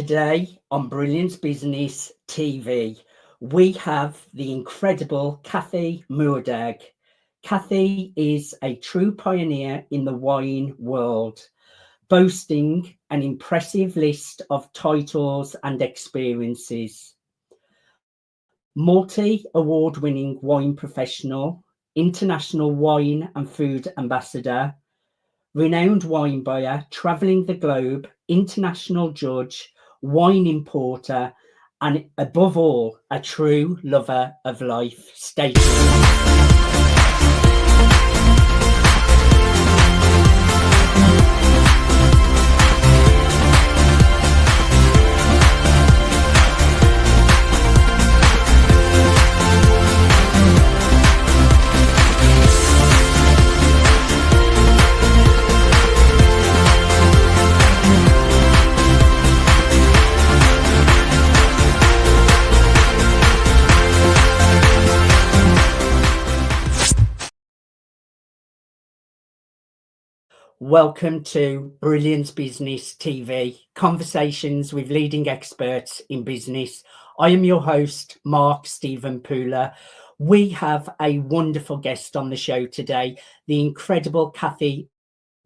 Today on Brilliance Business TV, we have the incredible Cathy Moerdijk. Cathy is a true pioneer in the wine world, boasting an impressive list of titles and experiences. Multi-award-winning wine professional, international wine and food ambassador, renowned wine buyer, traveling the globe, international judge, wine importer, and above all, a true lover of life. Stay tuned. Welcome to Brilliance Business TV, conversations with leading experts in business. I am your host, Mark Stephen Pooler. We have a wonderful guest on the show today, the incredible Cathy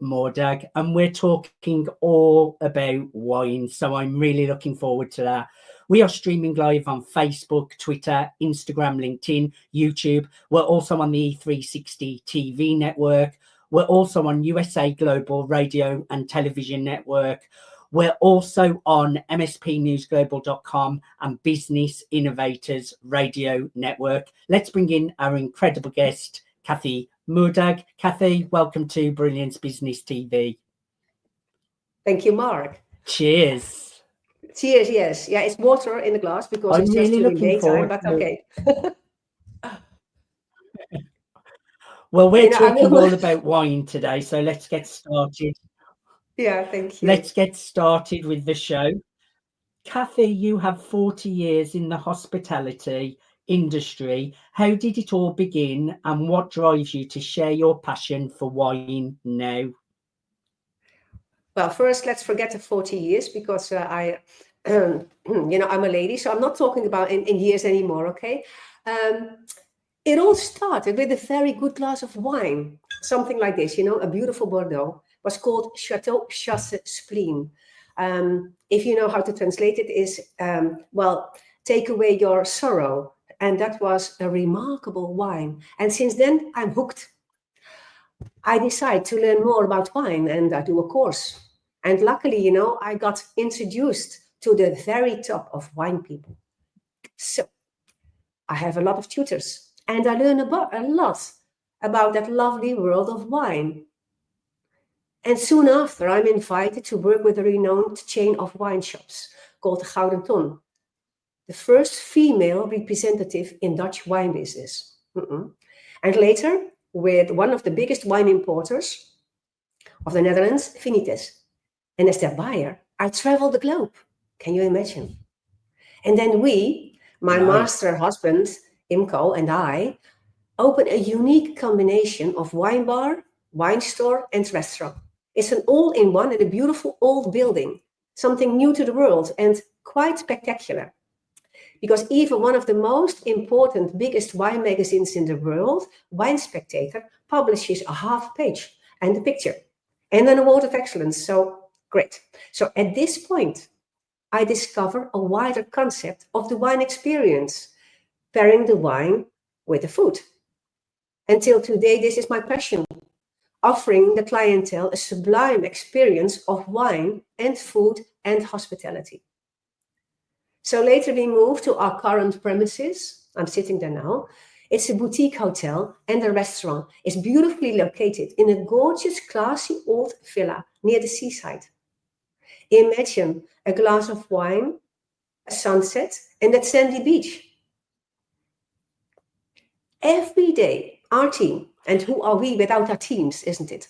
Moerdijk, and we're talking all about wine. So I'm really looking forward to that. We are streaming live on Facebook, Twitter, Instagram, LinkedIn, YouTube. We're also on the E360 TV network. We're also on USA Global Radio and Television Network. We're also on MSP and Business Innovators Radio Network. Let's bring in our incredible guest, Cathy Moerdijk. Cathy, welcome to Brilliance Business TV. Thank you, Mark. Cheers. Cheers, yes. Yeah, it's water in the glass because I'm it's really just during looking daytime, forward but okay. Well, we're talking all about wine today, so let's get started. Yeah, thank you. Let's get started with the show. Cathy, you have 40 years in the hospitality industry. How did it all begin, and what drives you to share your passion for wine now? Well, first, let's forget the 40 years because I'm a lady, so I'm not talking about in years anymore, okay? It all started with a very good glass of wine, something like this, a beautiful Bordeaux. It was called Chateau Chasse Spleen. If you know how to translate it, is, take away your sorrow. And that was a remarkable wine. And since then, I'm hooked. I decided to learn more about wine and I do a course. And luckily, I got introduced to the very top of wine people. So I have a lot of tutors. And I learn a lot about that lovely world of wine. And soon after, I'm invited to work with a renowned chain of wine shops called Gouden Ton, the first female representative in Dutch wine business. And later, with one of the biggest wine importers of the Netherlands, Vinites. And as their buyer, I traveled the globe. Can you imagine? And then my master husband, Imco, and I open a unique combination of wine bar, wine store, and restaurant. It's an all-in-one in a beautiful old building, something new to the world and quite spectacular. Because even one of the most important, biggest wine magazines in the world, Wine Spectator, publishes a half page and a picture and an award of excellence. So great. So at this point, I discover a wider concept of the wine experience, pairing the wine with the food. Until today, this is my passion, offering the clientele a sublime experience of wine and food and hospitality. So later we moved to our current premises. I'm sitting there now. It's a boutique hotel and a restaurant. It's beautifully located in a gorgeous, classy old villa near the seaside. Imagine a glass of wine, a sunset, and that sandy beach. Every day, our team, and who are we without our teams, isn't it?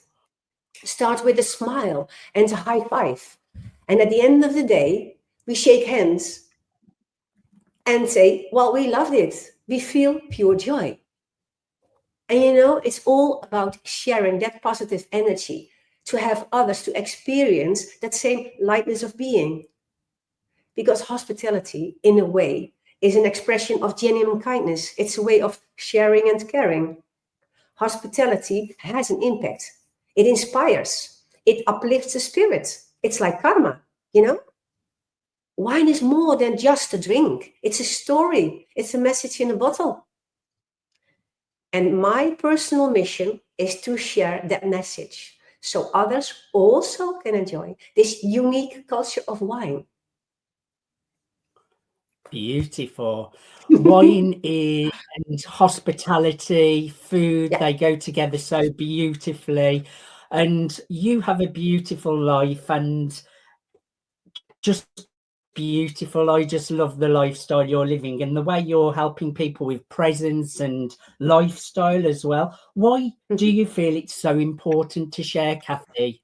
Start with a smile and a high five. And at the end of the day, we shake hands and say, well, we loved it. We feel pure joy. And it's all about sharing that positive energy to have others to experience that same lightness of being. because hospitality, in a way, is an expression of genuine kindness. It's a way of sharing and caring. Hospitality has an impact. It inspires. It uplifts the spirit. It's like karma, you know? Wine is more than just a drink. It's a story. It's a message in a bottle. And my personal mission is to share that message so others also can enjoy this unique culture of wine. Beautiful. Wine is and hospitality, food, Yeah. they go together so beautifully. And you have a beautiful life and just beautiful. I just love the lifestyle you're living and the way you're helping people with presence and lifestyle as well. Why do you feel it's so important to share, Cathy?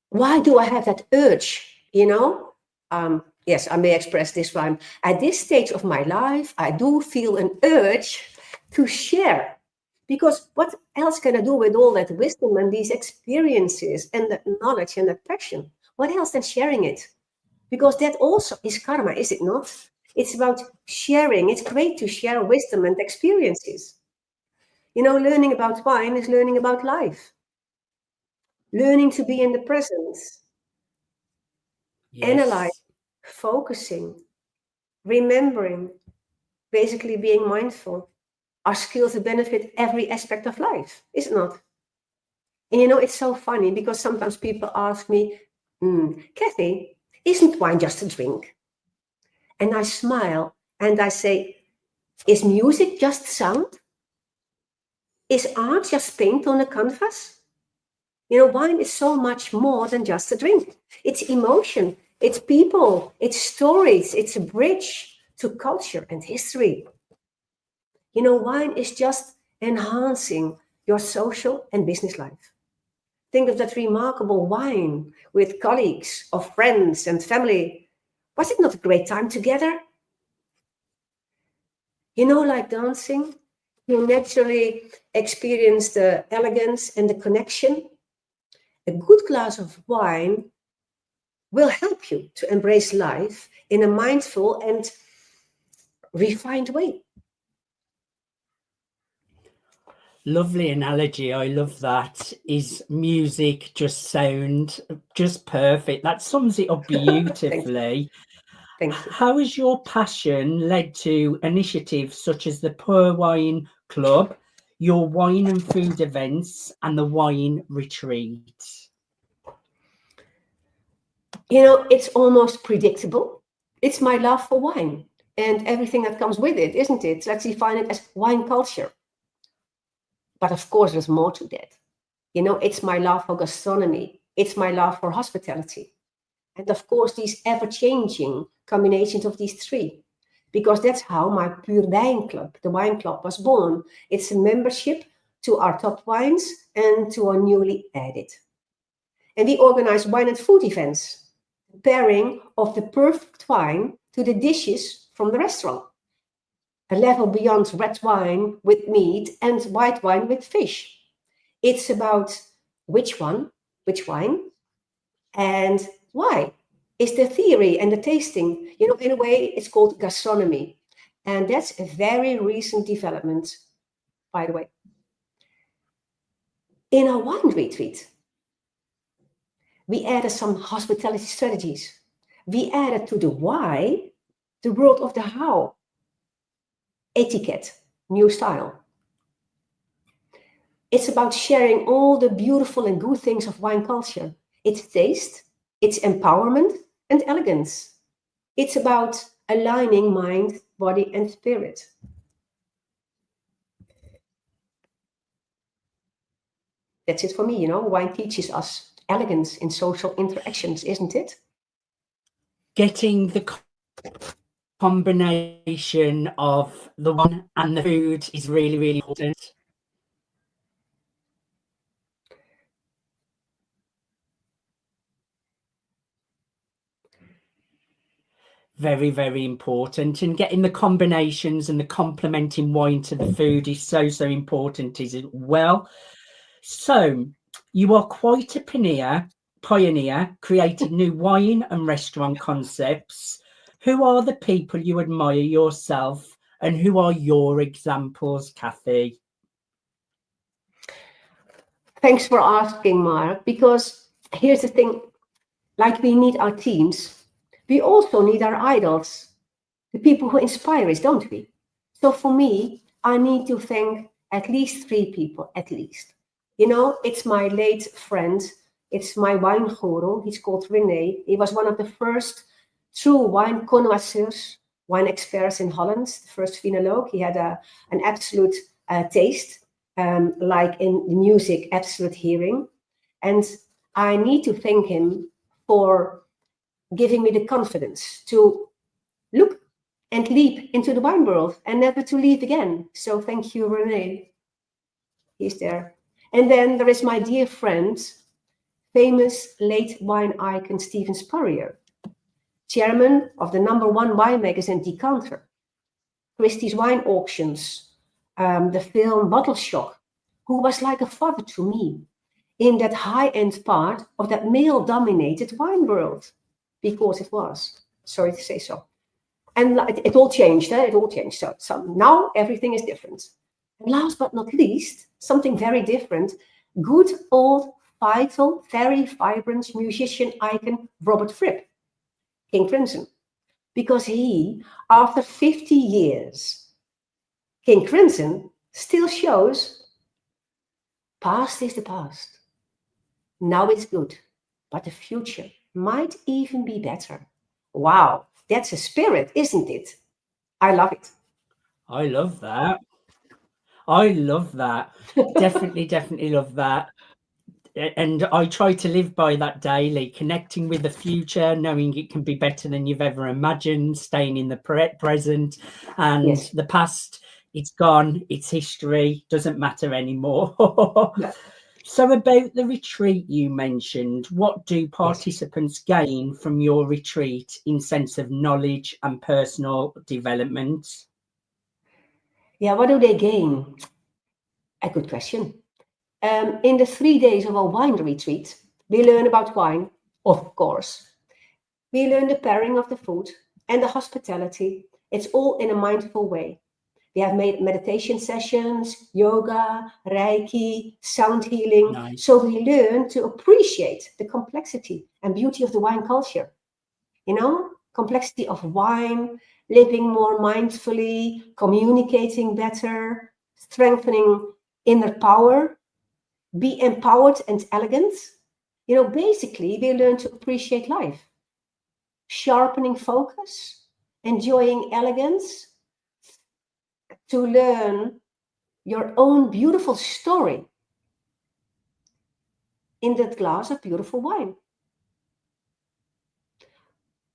Why do I have that urge, you know? Yes, I may express this one. At this stage of my life, I do feel an urge to share. Because what else can I do with all that wisdom and these experiences and that knowledge and that passion? What else than sharing it? Because that also is karma, is it not? It's about sharing. It's great to share wisdom and experiences. You know, learning about wine is learning about life. Learning to be in the present, analyze, focusing, remembering, basically being mindful are skills that benefit every aspect of life, is it not? And you know, it's so funny because sometimes people ask me, Cathy, isn't wine just a drink? And I smile and I say, is music just sound? Is art just paint on a canvas? You know, wine is so much more than just a drink. It's emotion, it's people, it's stories, it's a bridge to culture and history. You know, wine is just enhancing your social and business life. Think of that remarkable wine with colleagues or friends and family. Was it not a great time together? You know, like dancing, you naturally experience the elegance and the connection. A good glass of wine will help you to embrace life in a mindful and refined way. Lovely analogy. I love that. Is music just sound just perfect? That sums it up beautifully. Thank you. How has your passion led to initiatives such as the Puur Wine Club, your wine and food events, and the wine retreat? You know, it's almost predictable. It's my love for wine and everything that comes with it, isn't it? Let's define it as wine culture. But of course, there's more to that. You know, it's my love for gastronomy. It's my love for hospitality. And of course, these ever-changing combinations of these three. Because that's how my Puurwijn Club, the wine club, was born. It's a membership to our top wines and to our newly added. And we organize wine and food events, pairing of the perfect wine to the dishes from the restaurant. A level beyond red wine with meat and white wine with fish. It's about which wine, and why. It's the theory and the tasting. You know, in a way, it's called gastronomy. And that's a very recent development, by the way. In our wine retreat, we added some hospitality strategies. We added to the why the world of the how. Etiquette, new style. It's about sharing all the beautiful and good things of wine culture. It's taste, it's empowerment and elegance. It's about aligning mind, body and spirit. That's it for me, you know. Wine teaches us elegance in social interactions, isn't it? Getting the combination of the wine and the food is really, really important. Very, very important. And getting the combinations and the complementing wine to the food is so, so important as well. So you are quite a pioneer pioneer, created new wine and restaurant concepts. Who are the people you admire yourself, and who are your examples, Cathy? Thanks for asking, Mark, because here's the thing, like we need our teams, we also need our idols, the people who inspire us, don't we? So for me, I need to thank at least 3 people, at least. You know, it's my late friend, it's my wine guru, he's called René. He was one of the first true wine connoisseurs, wine experts in Holland, the first phenologue. He had an absolute taste, like in the music, absolute hearing. And I need to thank him for giving me the confidence to look and leap into the wine world and never to leave again. So thank you, René. He's there. And then there is my dear friend, famous late wine icon Steven Spurrier, chairman of the #1 wine magazine Decanter, Christie's Wine Auctions, the film Bottle Shock, who was like a father to me in that high-end part of that male-dominated wine world, because it was, sorry to say so. And it all changed, it all changed. So now everything is different. And last but not least, something very different, good old, vital, very vibrant musician icon, Robert Fripp, King Crimson. Because he, after 50 years, King Crimson still shows past is the past. Now it's good, but the future might even be better. Wow, that's a spirit, isn't it? I love it. I love that. I love that. Definitely love that. And I try to live by that daily, connecting with the future, knowing it can be better than you've ever imagined, staying in the present, and Yes. the past, it's gone, it's history, doesn't matter anymore. Yeah. So about the retreat you mentioned, what do participants gain from your retreat in sense of knowledge and personal development? Yeah, what do they gain? A good question. In the 3 days of our wine retreat, we learn about wine, of course. We learn the pairing of the food and the hospitality. It's all in a mindful way. We have made meditation sessions, yoga, Reiki, sound healing. Nice. So we learn to appreciate the complexity and beauty of the wine culture. You know, complexity of wine, living more mindfully, communicating better, strengthening inner power, be empowered and elegant. You know, basically, we learn to appreciate life, sharpening focus, enjoying elegance, to learn your own beautiful story in that glass of beautiful wine.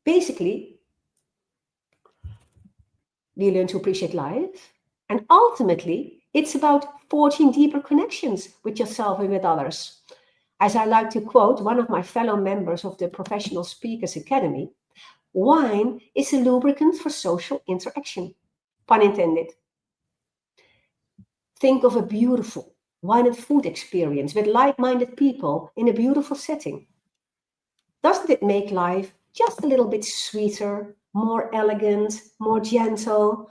Basically, we learn to appreciate life, and ultimately, it's about forging deeper connections with yourself and with others. As I like to quote one of my fellow members of the Professional Speakers Academy, wine is a lubricant for social interaction. Pun intended. Think of a beautiful wine and food experience with like-minded people in a beautiful setting. Doesn't it make life just a little bit sweeter, more elegant, more gentle?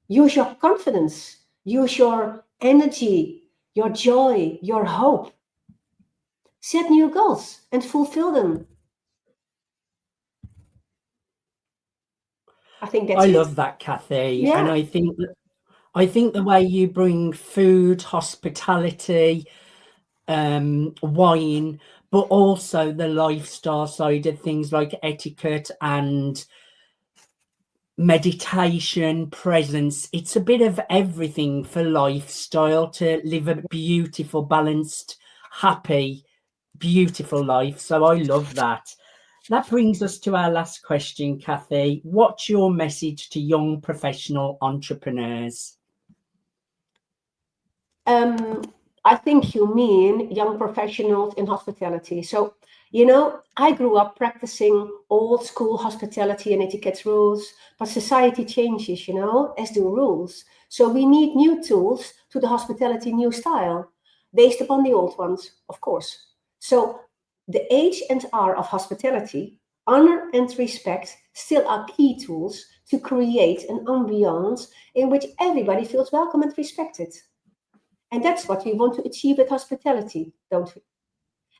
Use your confidence, use your energy, your joy, your hope. Set new goals and fulfill them. I think that's I it. love that, Cathy. Yeah. And I think the way you bring food, hospitality, wine, but also the lifestyle side of things like etiquette and meditation, presence. It's a bit of everything for lifestyle to live a beautiful, balanced, happy, beautiful life. So I love that. That brings us to our last question, Cathy. What's your message to young professional entrepreneurs? I think you mean young professionals in hospitality. So, you know, I grew up practicing old school hospitality and etiquette rules, but society changes, you know, as do rules. So we need new tools to the hospitality new style, based upon the old ones, of course. So the H and R of hospitality, honor and respect, still are key tools to create an ambiance in which everybody feels welcome and respected. And that's what we want to achieve with hospitality, don't we?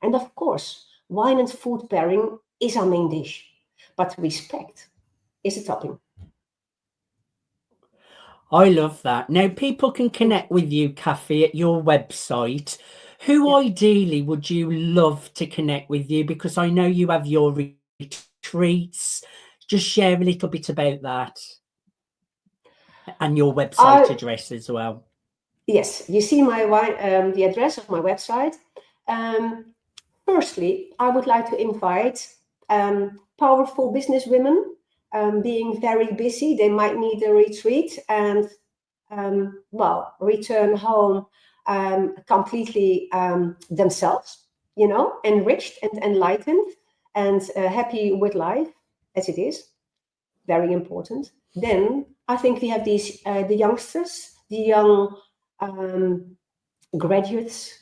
And of course, wine and food pairing is our main dish, but respect is a topping. I love that. Now, people can connect with you, Cathy, at your website. Who ideally would you love to connect with you? Because I know you have your retreats. Just share a little bit about that and your website address as well. Yes, you see my the address of my website. Firstly, I would like to invite powerful business women being very busy. They might need a retreat and return home completely themselves, enriched and enlightened and happy with life as it is. Very important. Then I think we have these the youngsters, the young graduates,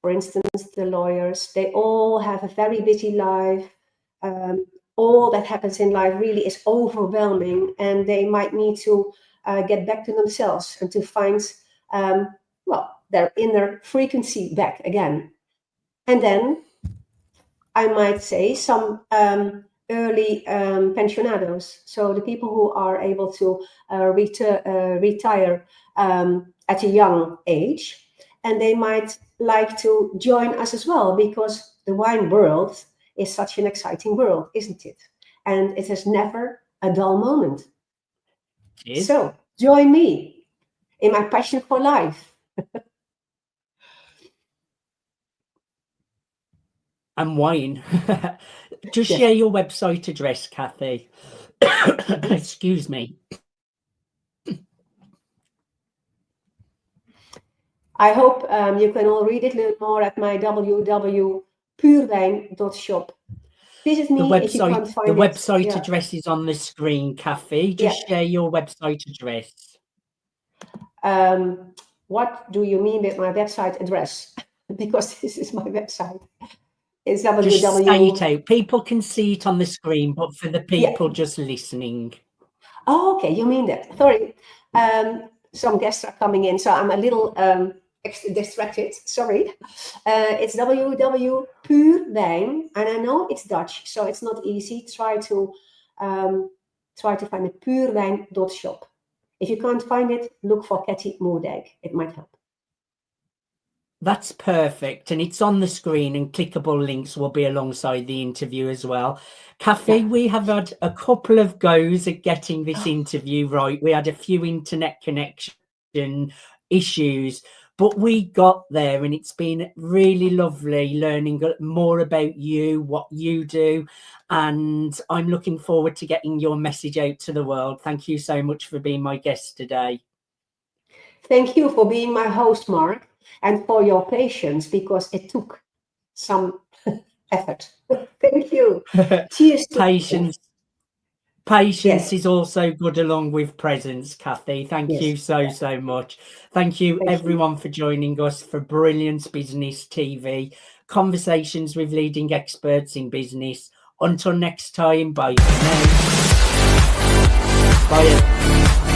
for instance, the lawyers. They all have a very busy life. All that happens in life really is overwhelming, and they might need to get back to themselves and to find their inner frequency back again. And then I might say some early pensionados, so the people who are able to retire at a young age, and they might like to join us as well, because the wine world is such an exciting world, isn't it? And it has never a dull moment. So join me in my passion for life. And wine. Just share your website address, Cathy. Excuse me. I hope you can all read it, learn more at my Puurwijn.shop. Visit me if you can't find it. The website address is on the screen, Cathy. Just share your website address. What do you mean with my website address? Because this is my website. It's Just say it out. People can see it on the screen, but for the people just listening. Oh, okay, you mean that. Sorry. Some guests are coming in, so I'm a little distracted. Sorry. It's www.puurwijn, and I know it's Dutch, so it's not easy. Try to find it. Puurwijn.shop. If you can't find it, look for Cathy Moerdijk. It might help. That's perfect, and it's on the screen, and clickable links will be alongside the interview as well. Cathy, we have had a couple of goes at getting this interview right. We had a few internet connection issues, but we got there, and it's been really lovely learning more about you, what you do, and I'm looking forward to getting your message out to the world. Thank you so much for being my guest today. Thank you for being my host, Mark, and for your patience, because it took some effort. Thank you. Cheers. Patience is also good along with presence, Cathy. Thank you so much. Thank you everyone for joining us for Brilliance Business TV, conversations with leading experts in business. Until next time, bye for now. Bye.